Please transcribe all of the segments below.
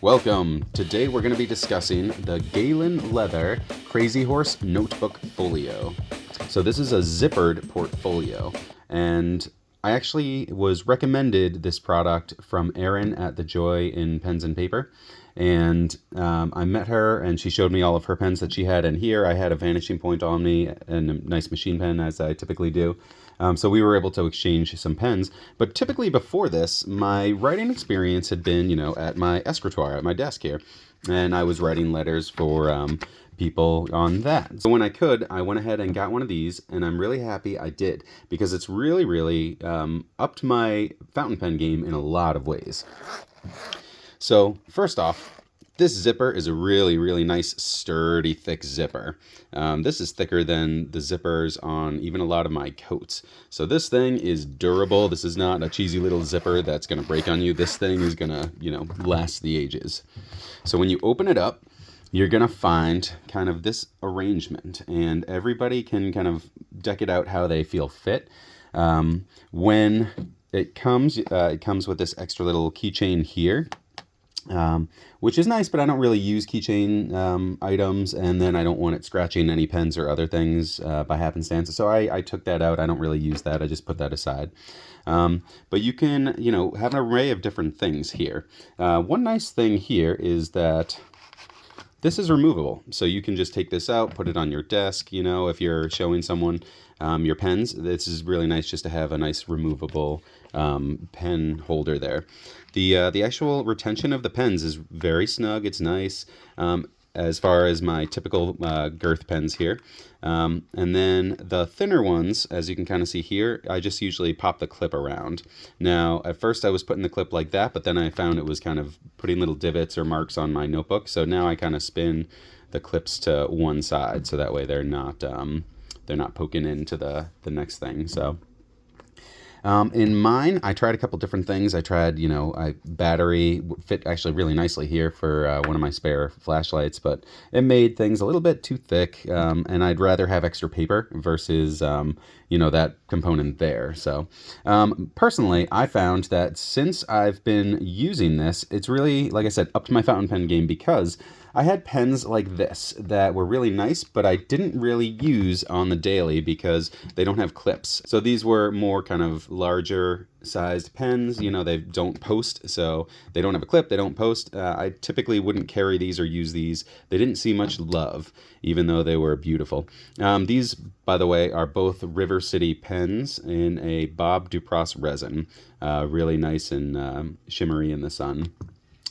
Welcome! Today we're going to be discussing the Galen Leather Crazy Horse Notebook Folio. So this is a zippered portfolio, and I actually was recommended this product from Erin at The Joy in Pens and Paper. And I met her and she showed me all of her pens that she had. And here I had a vanishing point on me and a nice machine pen, as I typically do. So we were able to exchange some pens. But typically before this, my writing experience had been, at my escritoire, at my desk here. And I was writing letters for people on that. So when I could, I went ahead and got one of these, and I'm really happy I did, because it's really upped my fountain pen game in a lot of ways. So first off, this zipper is a really nice, sturdy, thick zipper. This is thicker than the zippers on even a lot of my coats. So this thing is durable. This is not a cheesy little zipper that's going to break on you. This thing is going to, last the ages. So when you open it up, you're going to find kind of this arrangement, and everybody can kind of deck it out how they feel fit. When it comes with this extra little keychain here. Which is nice, but I don't really use keychain items, and then I don't want it scratching any pens or other things by happenstance. So I took that out. I don't really use that. I just put that aside. But you can, have an array of different things here. One nice thing here is that this is removable. So you can just take this out, put it on your desk, if you're showing someone your pens. This is really nice just to have a nice removable pen holder there. The actual retention of the pens is very snug. It's nice as far as my typical girth pens here. And then the thinner ones, as you can kind of see here, I just usually pop the clip around. Now, at first I was putting the clip like that, but then I found it was kind of putting little divots or marks on my notebook. So now I kind of spin the clips to one side, so that way they're not poking into the next thing. So in mine, I tried a couple different things. I tried, battery fit actually really nicely here for one of my spare flashlights, but it made things a little bit too thick, and I'd rather have extra paper versus, that component there. So personally, I found that since I've been using this, it's really, like I said, upped my fountain pen game, because I had pens like this that were really nice, but I didn't really use on the daily because they don't have clips. So these were more kind of larger sized pens. They don't post, so they don't have a clip, they don't post. I typically wouldn't carry these or use these. They didn't see much love, even though they were beautiful. These, by the way, are both River City pens in a Bob Dupross resin. Really nice and shimmery in the sun.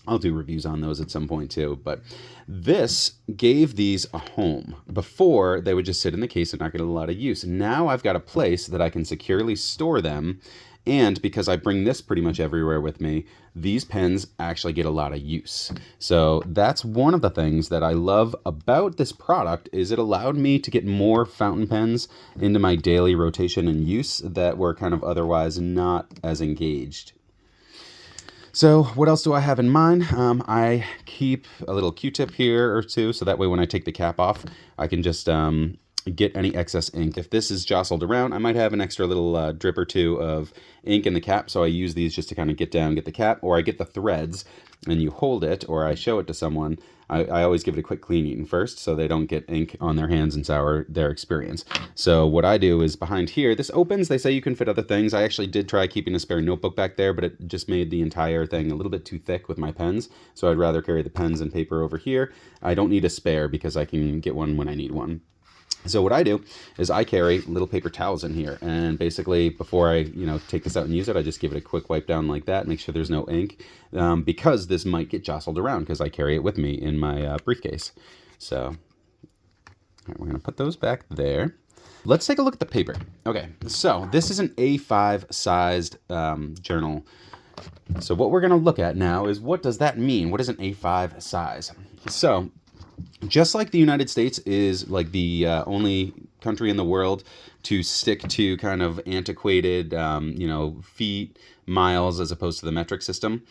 I'll do reviews on those at some point too, but this gave these a home. Before, they would just sit in the case and not get a lot of use. Now I've got a place that I can securely store them, and because I bring this pretty much everywhere with me, these pens actually get a lot of use. So that's one of the things that I love about this product, is it allowed me to get more fountain pens into my daily rotation and use that were kind of otherwise not as engaged. So what else do I have in mind? I keep a little Q-tip here or two, so that way when I take the cap off, I can just get any excess ink. If this is jostled around, I might have an extra little drip or two of ink in the cap, so I use these just to kind of get the cap, or I get the threads and you hold it, or I show it to someone. I always give it a quick cleaning first so they don't get ink on their hands and sour their experience. So what I do is behind here, this opens, they say you can fit other things. I actually did try keeping a spare notebook back there, but it just made the entire thing a little bit too thick with my pens. So I'd rather carry the pens and paper over here. I don't need a spare because I can get one when I need one. So what I do is I carry little paper towels in here, and basically before I take this out and use it, I just give it a quick wipe down like that, make sure there's no ink, because this might get jostled around because I carry it with me in my briefcase. So all right, we're going to put those back there. Let's take a look at the paper. Okay, so this is an A5 sized journal. So what we're going to look at now is, what does that mean? What is an A5 size? So just like the United States is like the only country in the world to stick to kind of antiquated, feet, miles, as opposed to the metric system,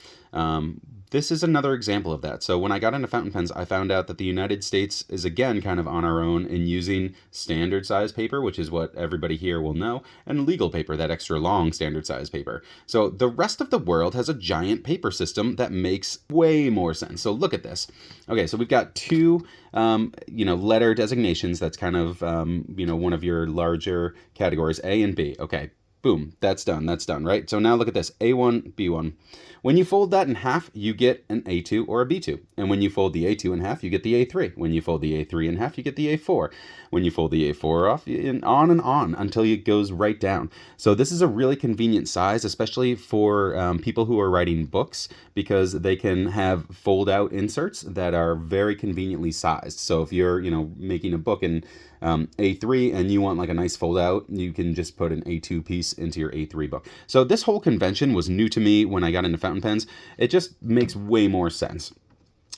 this is another example of that. So when I got into fountain pens, I found out that the United States is again kind of on our own in using standard size paper, which is what everybody here will know, and legal paper, that extra long standard size paper. So the rest of the world has a giant paper system that makes way more sense. So look at this. Okay, so we've got two letter designations. That's kind of, one of your larger categories, A and B. Okay, boom, that's done, right? So now look at this, A1, B1. When you fold that in half, you get an A2 or a B2. And when you fold the A2 in half, you get the A3. When you fold the A3 in half, you get the A4. When you fold the A4 off, and on until it goes right down. So this is a really convenient size, especially for people who are writing books, because they can have fold-out inserts that are very conveniently sized. So if you're, making a book in A3 and you want like a nice fold-out, you can just put an A2 piece into your A3 book. So this whole convention was new to me when I got into fountain pens. It just makes way more sense.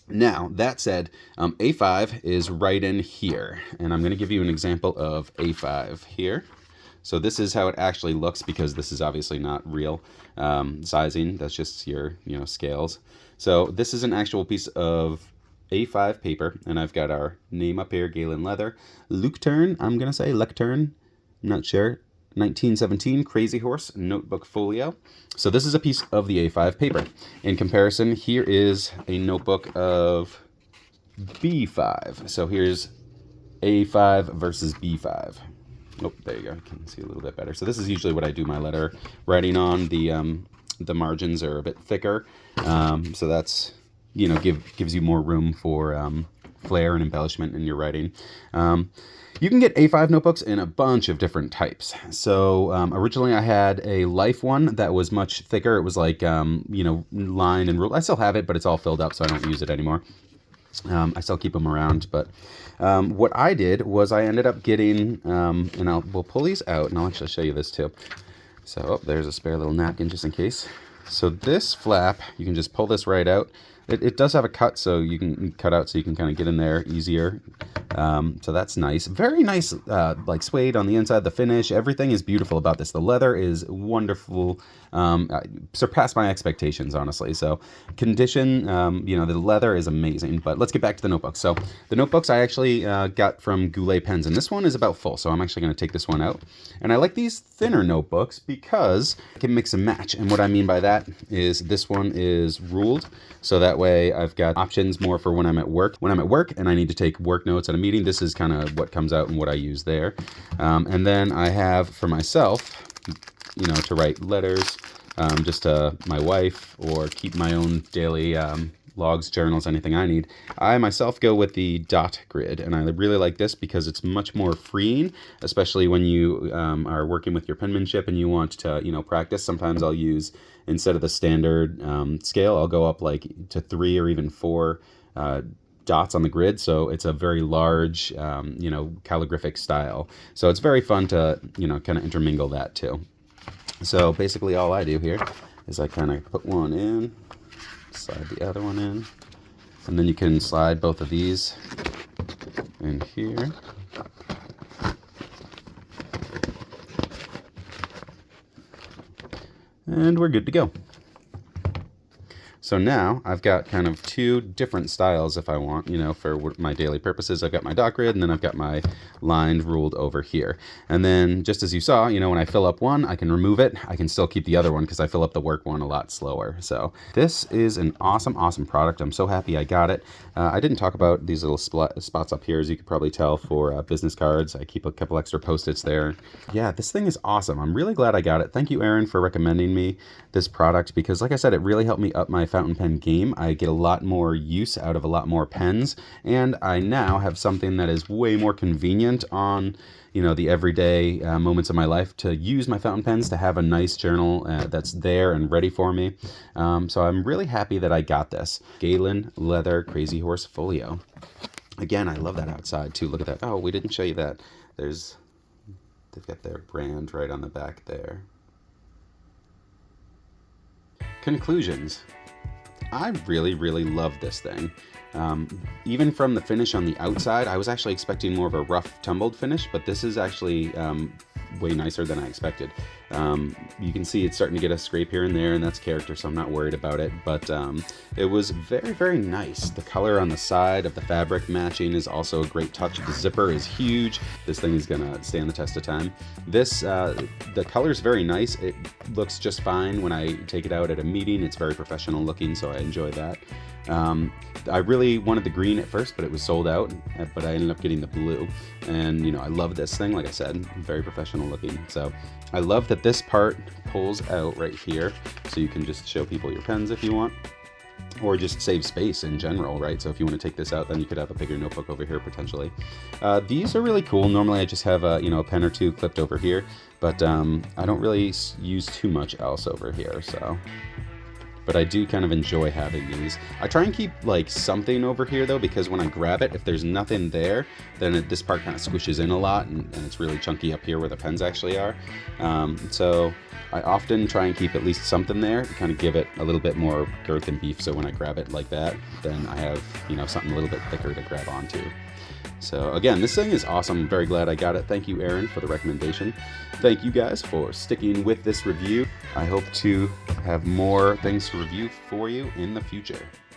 Now, that said, A5 is right in here, and I'm going to give you an example of A5 here. So this is how it actually looks, because this is obviously not real sizing. That's just your, scales. So this is an actual piece of A5 paper, and I've got our name up here, Galen Leather. Leuchtturm, I'm going to say Leuchtturm, I'm not sure. 1917 Crazy Horse Notebook Folio. So this is a piece of the A5 paper. In comparison, here is a notebook of B5. So here's A5 versus B5. Oh, there you go. You can see a little bit better. So this is usually what I do my letter writing on. The margins are a bit thicker. So that's, gives you more room for flair and embellishment in your writing. You can get A5 notebooks in a bunch of different types. So originally I had a Life one that was much thicker. It was like, lined and ruled. I still have it, but it's all filled up, so I don't use it anymore. I still keep them around, but what I did was I ended up getting, and we'll pull these out, and I'll actually show you this too. So there's a spare little napkin just in case. So this flap, you can just pull this right out. It does have a cut, so you can cut out so you can kind of get in there easier. So that's nice. Very nice, like suede on the inside. The finish, everything is beautiful about this. The leather is wonderful. Surpassed my expectations, honestly. So condition, the leather is amazing. But let's get back to the notebooks. So the notebooks I actually got from Goulet pens, and this one is about full. So I'm actually going to take this one out. And I like these thinner notebooks because I can mix and match. And what I mean by that is this one is ruled. So that way I've got options more for when I'm at work. When I'm at work and I need to take work notes at a meeting, this is kind of what comes out and what I use there. And then I have for myself, to write letters just to my wife or keep my own daily logs, journals, anything I need. I myself go with the dot grid, and I really like this because it's much more freeing, especially when you are working with your penmanship and you want to, practice. Sometimes I'll use, instead of the standard scale, I'll go up like to 3 or even 4 dots on the grid, so it's a very large, calligraphic style. So it's very fun to, kind of intermingle that too. So basically all I do here is I kind of put one in, slide the other one in, and then you can slide both of these in here. And we're good to go. So now I've got kind of 2 different styles if I want, for my daily purposes. I've got my dot grid, and then I've got my lined ruled over here. And then just as you saw, when I fill up one, I can remove it. I can still keep the other one because I fill up the work one a lot slower. So this is an awesome, awesome product. I'm so happy I got it. I didn't talk about these little spots up here, as you could probably tell, for business cards. I keep a couple extra Post-its there. Yeah, this thing is awesome. I'm really glad I got it. Thank you, Aaron, for recommending me this product because, like I said, it really helped me up my fountain pen game. I get a lot more use out of a lot more pens, and I now have something that is way more convenient on the everyday moments of my life to use my fountain pens to have a nice journal that's there and ready for me. So I'm really happy that I got this Galen Leather Crazy Horse Folio. Again, I love that outside too. Look at that. Oh, we didn't show you that. They've got their brand right on the back there. Conclusions. I really, really love this thing. Even from the finish on the outside, I was actually expecting more of a rough, tumbled finish, but this is actually way nicer than I expected. You can see it's starting to get a scrape here and there, and that's character, so I'm not worried about it. But it was very, very nice. The color on the side of the fabric matching is also a great touch. The zipper is huge. This thing is gonna stand the test of time. This, the color is very nice. It looks just fine when I take it out at a meeting. It's very professional looking, so I enjoy that. I really wanted the green at first, but it was sold out, but I ended up getting the blue. And, you know, I love this thing, like I said, very professional looking. So I love that this part pulls out right here, so you can just show people your pens if you want, or just save space in general, right? So if you want to take this out, then you could have a bigger notebook over here potentially. These are really cool. Normally I just have a, you know, a pen or two clipped over here, but I don't really use too much else over here, so. But I do kind of enjoy having these. I try and keep like something over here though, because when I grab it, if there's nothing there, then this part kind of squishes in a lot, and it's really chunky up here where the pens actually are. So I often try and keep at least something there to kind of give it a little bit more girth and beef, so when I grab it like that, then I have, you know, something a little bit thicker to grab onto. So again, this thing is awesome. I'm very glad I got it. Thank you, Aaron, for the recommendation. Thank you guys for sticking with this review. I hope to have more things to review for you in the future.